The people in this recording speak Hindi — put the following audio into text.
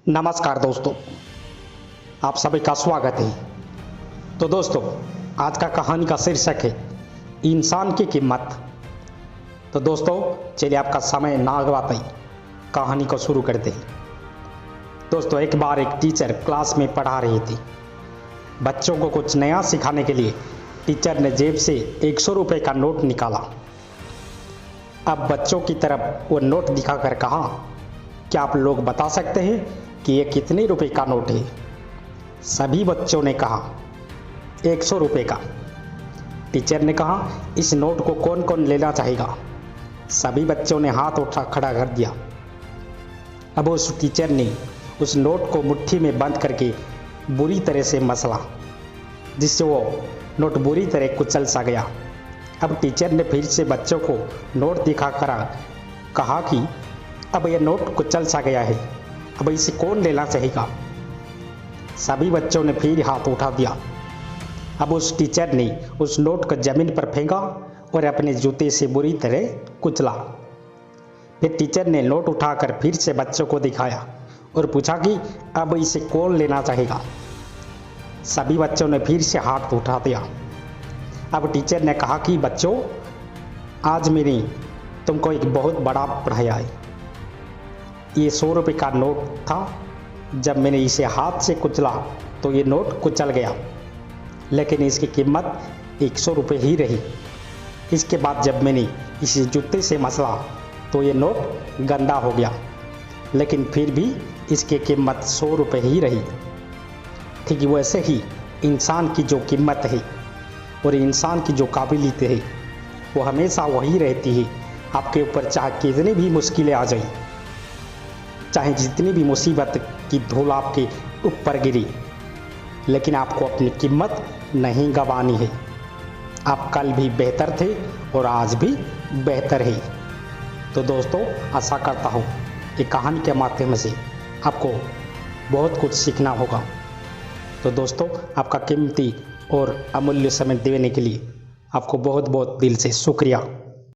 नमस्कार दोस्तों, आप सभी का स्वागत है। तो दोस्तों, आज का कहानी का शीर्षक है इंसान की कीमत। तो दोस्तों, चलिए आपका समय ना गवाते कहानी को शुरू करते हैं। दोस्तों, एक बार एक टीचर क्लास में पढ़ा रही थी। बच्चों को कुछ नया सिखाने के लिए टीचर ने जेब से 100 रुपये का नोट निकाला। अब बच्चों की तरफ वो नोट दिखाकर कहा, क्या आप लोग बता सकते हैं कि ये कितने रुपए का नोट है? सभी बच्चों ने कहा 100 रुपये का। टीचर ने कहा, इस नोट को कौन कौन लेना चाहेगा? सभी बच्चों ने हाथ उठा खड़ा कर दिया। अब उस टीचर ने उस नोट को मुट्ठी में बंद करके बुरी तरह से मसला, जिससे वो नोट बुरी तरह कुचल सा गया। अब टीचर ने फिर से बच्चों को नोट दिखाकर कहा कि अब यह नोट कुचल सा गया है, अब इसे कौन लेना चाहेगा? सभी बच्चों ने फिर हाथ उठा दिया। अब उस टीचर ने उस नोट को जमीन पर फेंका और अपने जूते से बुरी तरह कुचला। फिर टीचर ने नोट उठाकर फिर से बच्चों को दिखाया और पूछा कि अब इसे कौन लेना चाहेगा? सभी बच्चों ने फिर से हाथ उठा दिया। अब टीचर ने कहा कि बच्चों, आज मैंने तुमको एक बहुत बड़ा पढ़ाया है। ये 100 रुपये का नोट था। जब मैंने इसे हाथ से कुचला तो ये नोट कुचल गया, लेकिन इसकी कीमत 100 रुपये ही रही। इसके बाद जब मैंने इसे जूते से मसला तो ये नोट गंदा हो गया, लेकिन फिर भी इसकी कीमत 100 रुपये ही रही। ठीक वैसे ही इंसान की जो कीमत है और इंसान की जो काबिलियत है वो हमेशा वही रहती है। आपके ऊपर चाहे कितनी भी मुश्किलें आ जाए, चाहे जितनी भी मुसीबत की धूल आपके ऊपर गिरी, लेकिन आपको अपनी कीमत नहीं गंवानी है। आप कल भी बेहतर थे और आज भी बेहतर है। तो दोस्तों, आशा करता हूँ कि कहानी के माध्यम से आपको बहुत कुछ सीखना होगा। तो दोस्तों, आपका कीमती और अमूल्य समय देने के लिए आपको बहुत बहुत दिल से शुक्रिया।